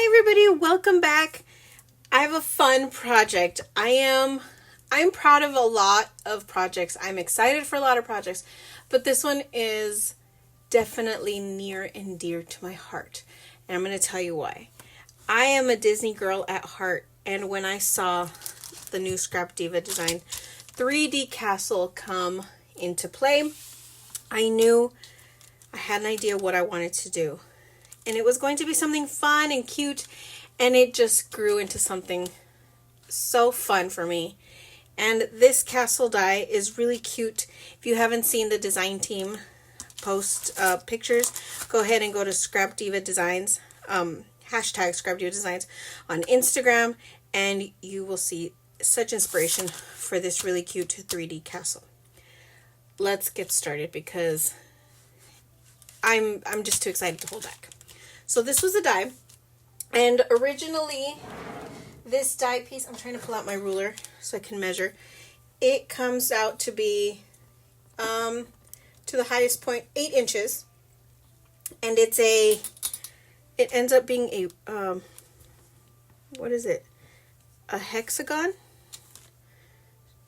Hi everybody, welcome back. I have a fun project. I'm proud of a lot of projects. I'm excited for a lot of projects, but this one is definitely near and dear to my heart. And I'm going to tell you why. I am a Disney girl at heart, and when I saw the new ScrapDiva Design 3D castle come into play, I knew I had an idea what I wanted to do. And it was going to be something fun and cute, and it just grew into something so fun for me. And this castle die is really cute. If you haven't seen the design team post pictures, go ahead and go to ScrapDiva Designs, hashtag ScrapDiva Designs on Instagram, and you will see such inspiration for this really cute 3D castle. Let's get started because I'm just too excited to hold back. So this was a die, and originally this die piece, I'm trying to pull out my ruler so I can measure, it comes out to be to the highest point 8 inches, and it ends up being a what is it, a hexagon,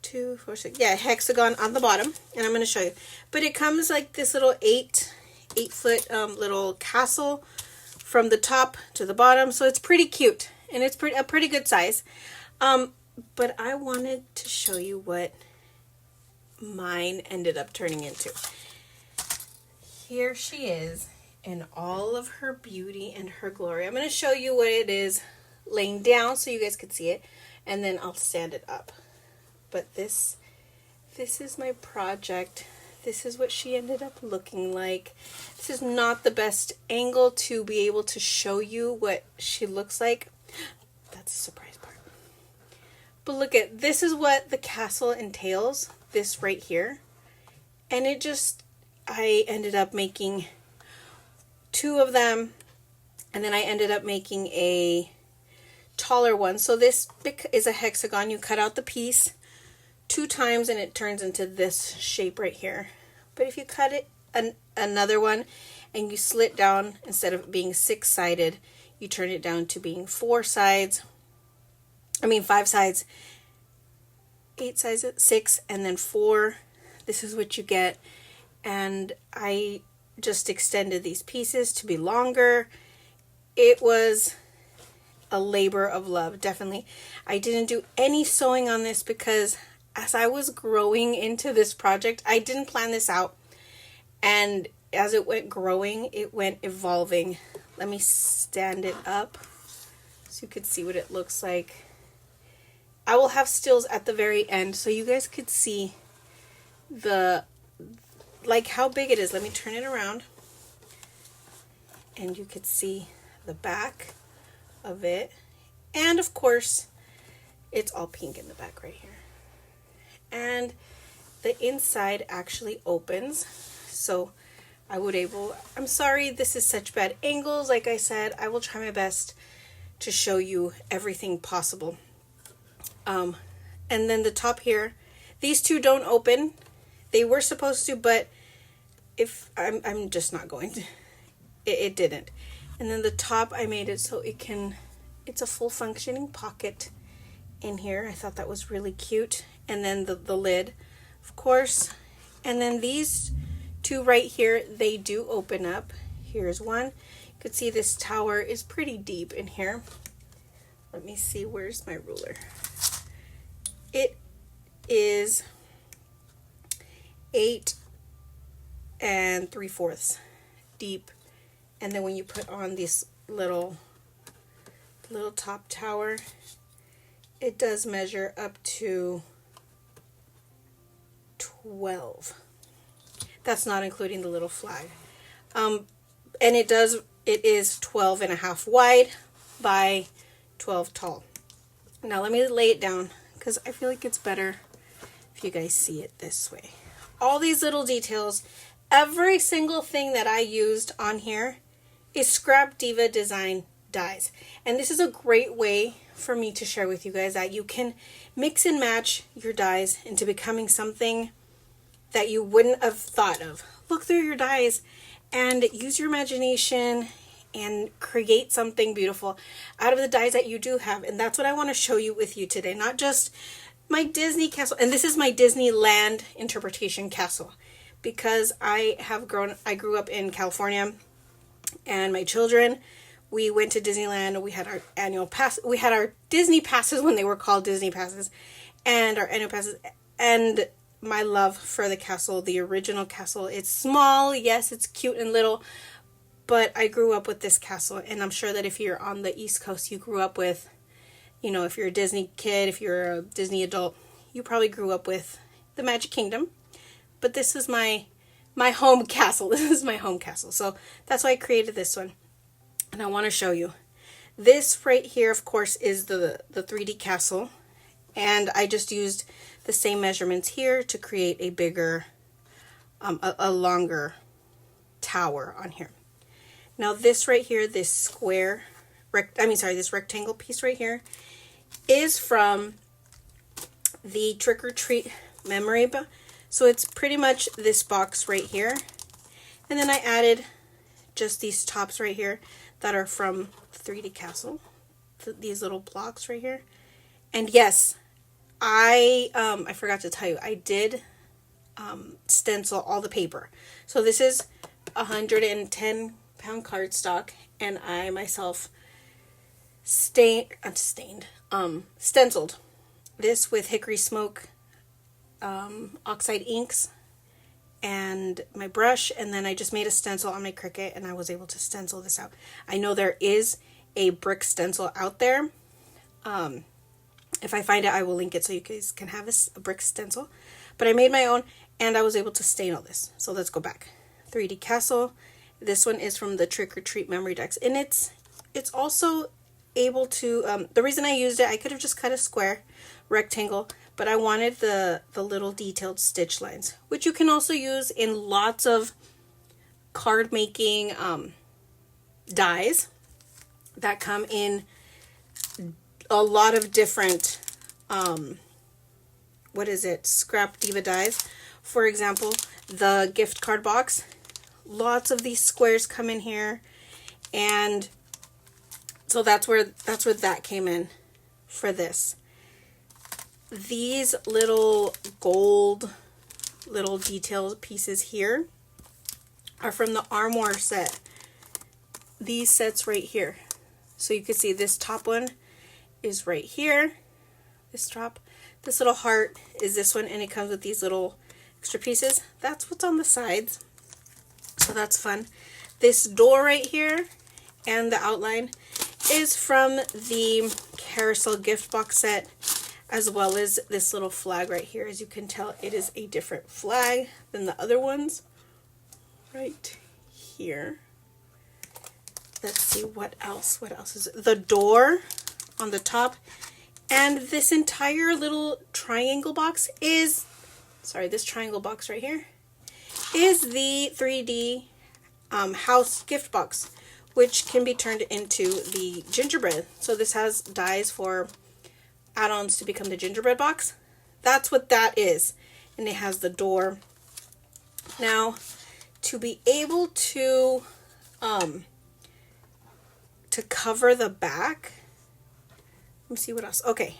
2, 4, 6, yeah, a hexagon on the bottom, and I'm going to show you. But it comes like this little 8-foot little castle from the top to the bottom, so it's pretty cute, and it's a pretty good size. But I wanted to show you what mine ended up turning into. Here she is in all of her beauty and her glory. I'm going to show you what it is laying down so you guys could see it, and then I'll stand it up. But this is my project. This is what she ended up looking like. This is not the best angle to be able to show you what she looks like. That's a surprise part. But look at, this is what the castle entails, this right here. And I ended up making 2 of them, and then I ended up making a taller one. So this is a hexagon. You cut out the piece 2 times and it turns into this shape right here. But if you cut it another one and you slit down, instead of being 6-sided, you turn it down to being 5 sides, 8 sides, 6, and then 4. This is what you get. And I just extended these pieces to be longer. It was a labor of love, definitely. I didn't do any sewing on this because as I was growing into this project, I didn't plan this out. And as it went growing, it went evolving. Let me stand it up so you could see what it looks like. I will have stills at the very end so you guys could see how big it is. Let me turn it around. And you could see the back of it. And of course, it's all pink in the back right here. And the inside actually opens, so I'm sorry this is such bad angles. Like I said, I will try my best to show you everything possible. And then the top here, these 2 don't open. They were supposed to, but if I'm just not going to, it didn't. And then the top, I made it so it's a full functioning pocket in here. I thought that was really cute. And then the lid, of course. And then these 2 right here, they do open up. Here's one. You could see this tower is pretty deep in here. Let me see, where's my ruler? It is 8 3/4 deep. And then when you put on this little top tower, it does measure up to 12. That's not including the little flag. And it is 12.5 wide by 12 tall. Now let me lay it down because I feel like it's better if you guys see it this way. All these little details, every single thing that I used on here is ScrapDiva Design dies. And this is a great way for me to share with you guys that you can mix and match your dies into becoming something that you wouldn't have thought of. Look through your dies and use your imagination and create something beautiful out of the dies that you do have. And that's what I want to show you with you today. Not just my Disney castle, and this is my Disneyland interpretation castle, because I grew up in California, and my children, we went to Disneyland. We had our annual pass. We had our Disney passes when they were called Disney passes, and our annual passes. And my love for the castle, the original castle. It's small, yes, it's cute and little, but I grew up with this castle, and I'm sure that if you're on the East Coast, you grew up with, you know, if you're a Disney kid, if you're a Disney adult, you probably grew up with the Magic Kingdom. But this is my home castle. This is my home castle. So that's why I created this one. And I want to show you. This right here, of course, is the 3D castle. And I just used the same measurements here to create a bigger, a longer tower on here. Now this right here, this this rectangle piece right here is from the Trick or Treat memory box. So it's pretty much this box right here. And then I added just these tops right here that are from 3D Castle. These little blocks right here. And yes, I forgot to tell you, I did stencil all the paper. So this is 110-pound cardstock, and I myself stenciled this with hickory smoke oxide inks and my brush, and then I just made a stencil on my Cricut, and I was able to stencil this out. I know there is a brick stencil out there. If I find it, I will link it so you guys can have a brick stencil. But I made my own, and I was able to stain all this. So let's go back. 3D Castle. This one is from the Trick or Treat Memorydex, and it's also able to. The reason I used it, I could have just cut a square rectangle, but I wanted the little detailed stitch lines, which you can also use in lots of card making dies that come in a lot of different ScrapDiva dies. For example, the gift card box, lots of these squares come in here, and so that's where that came in for this. These little gold little detail pieces here are from the Armoire set. These sets right here. So you can see this top one is right here. This top. This little heart is this one, and it comes with these little extra pieces. That's what's on the sides. So that's fun. This door right here and the outline is from the Carousel gift box set, as well as this little flag right here. As you can tell, it is a different flag than the other ones. Right here. Let's see what else. What else is it? The door on the top. And this entire little triangle box is, this triangle box right here is the 3D house gift box, which can be turned into the gingerbread. So this has dies for add-ons to become the gingerbread box. That's what that is. And it has the door. Now, to be able to cover the back, let me see what else. Okay,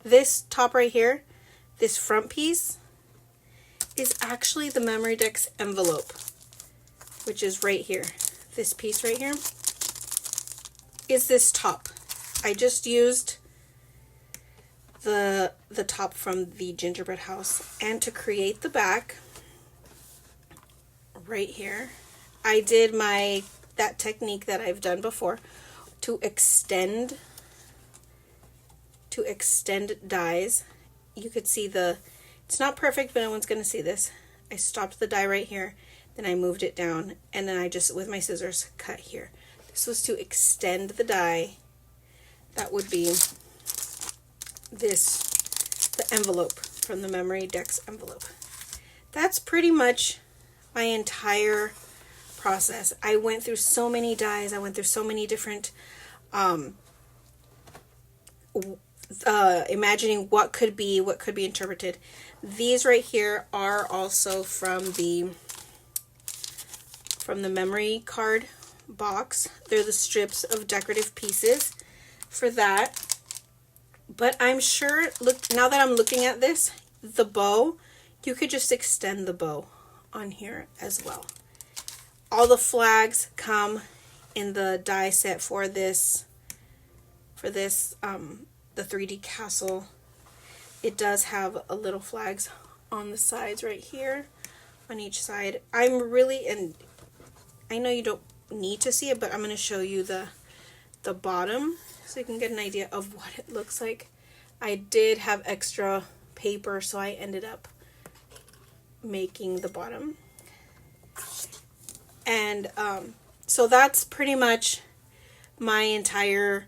this top right here, this front piece is actually the Memorydex envelope, which is right here. This piece right here is this top. I just used the top from the gingerbread house, and to create the back right here, I did that technique that I've done before to extend dies. You could see it's not perfect, but no one's going to see this. I stopped the die right here, then I moved it down, and then I just, with my scissors, cut here. This was to extend the die. That would be the envelope from the Memorydex envelope. That's pretty much my entire process. I went through so many dies. I went through so many different imagining what could be interpreted. These right here are also from the memory card box. They're the strips of decorative pieces for that. But I'm sure, look, now that I'm looking at this, the bow, you could just extend the bow on here as well. All the flags come in the die set for this, the 3D castle. It does have a little flags on the sides right here, on each side. I'm really, and I know you don't need to see it, but I'm going to show you the bottom so you can get an idea of what it looks like. I did have extra paper, so I ended up making the bottom. And so that's pretty much my entire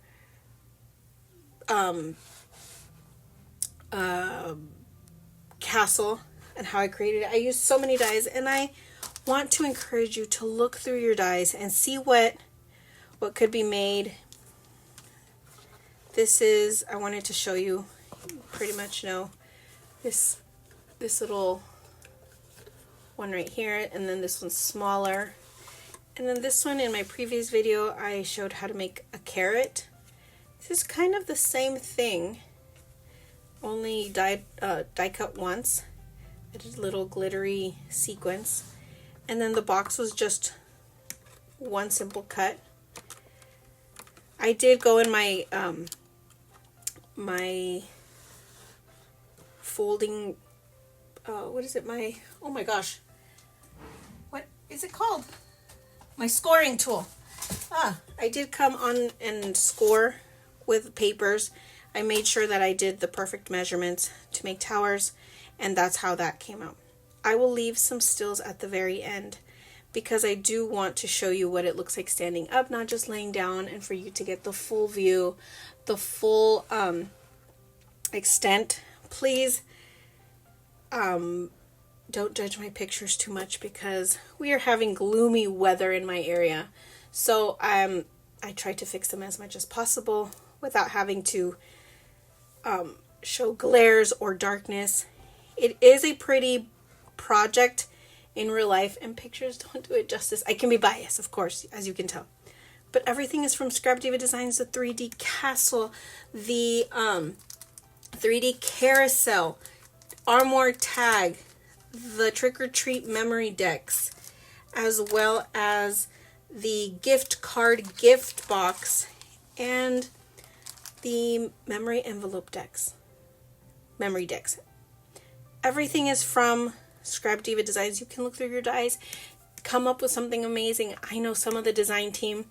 castle and how I created it. I used so many dies, and I want to encourage you to look through your dies and see what could be made. This is, I wanted to show you, pretty much know this little one right here, and then this one's smaller, and then this one in my previous video I showed how to make a carrot. This is kind of the same thing, only die cut once. I did a little glittery sequence, and then the box was just one simple cut. I did go in my my folding, what is it, oh my gosh, what is it called? My scoring tool. I did come on and score with papers. I made sure that I did the perfect measurements to make towers, and that's how that came out. I will leave some stills at the very end because I do want to show you what it looks like standing up, not just laying down, and for you to get the full view, the full extent. Please don't judge my pictures too much because we are having gloomy weather in my area. So I try to fix them as much as possible without having to show glares or darkness. It is a pretty project in real life, and pictures don't do it justice. I can be biased, of course, as you can tell. But everything is from ScrapDiva Designs, the 3D castle, the 3D carousel, Armoire tag, the Trick or Treat Memorydex, as well as the gift card gift box, and the memory envelope decks. Memorydex. Everything is from ScrapDiva Designs. You can look through your dies, come up with something amazing. I know some of the design team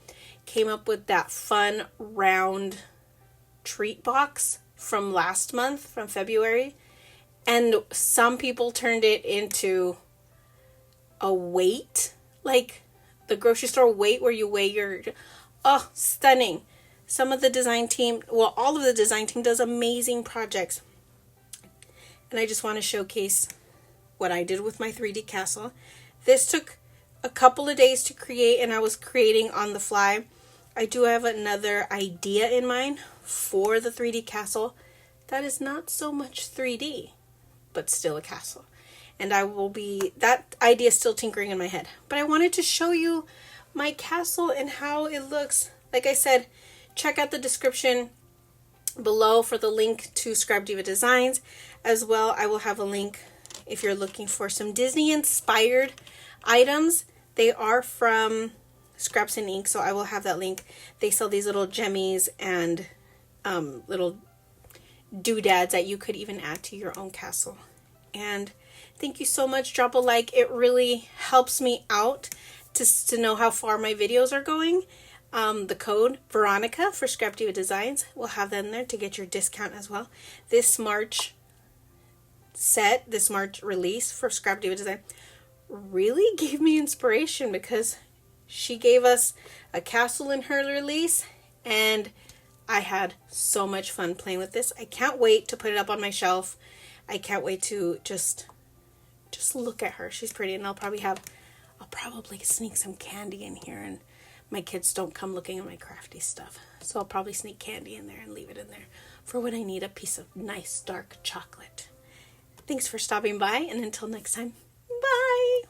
came up with that fun round treat box from last month, from February, and some people turned it into a weight, like the grocery store weight where you weigh your, oh, stunning. Some of the design team, well, all of the design team does amazing projects, and I just want to showcase what I did with my 3D castle. This took a couple of days to create, and I was creating on the fly. I do have another idea in mind for the 3D castle that is not so much 3D, but still a castle. And I will be, that idea is still tinkering in my head. But I wanted to show you my castle and how it looks. Like I said, check out the description below for the link to ScrapDiva Designs. As well, I will have a link if you're looking for some Disney-inspired items. They are from Scraps and Ink, so I will have that link. They sell these little gemmies and little doodads that you could even add to your own castle. And thank you so much. Drop a like. It really helps me out to know how far my videos are going. The code Veronica for ScrapDiva Designs, we'll have that in there to get your discount as well. This March set, this March release for ScrapDiva Design really gave me inspiration because she gave us a castle in her release, and I had so much fun playing with this. I can't wait to put it up on my shelf. I can't wait to just look at her. She's pretty, and I'll probably sneak some candy in here, and my kids don't come looking at my crafty stuff. So I'll probably sneak candy in there and leave it in there for when I need a piece of nice dark chocolate. Thanks for stopping by, and until next time, bye!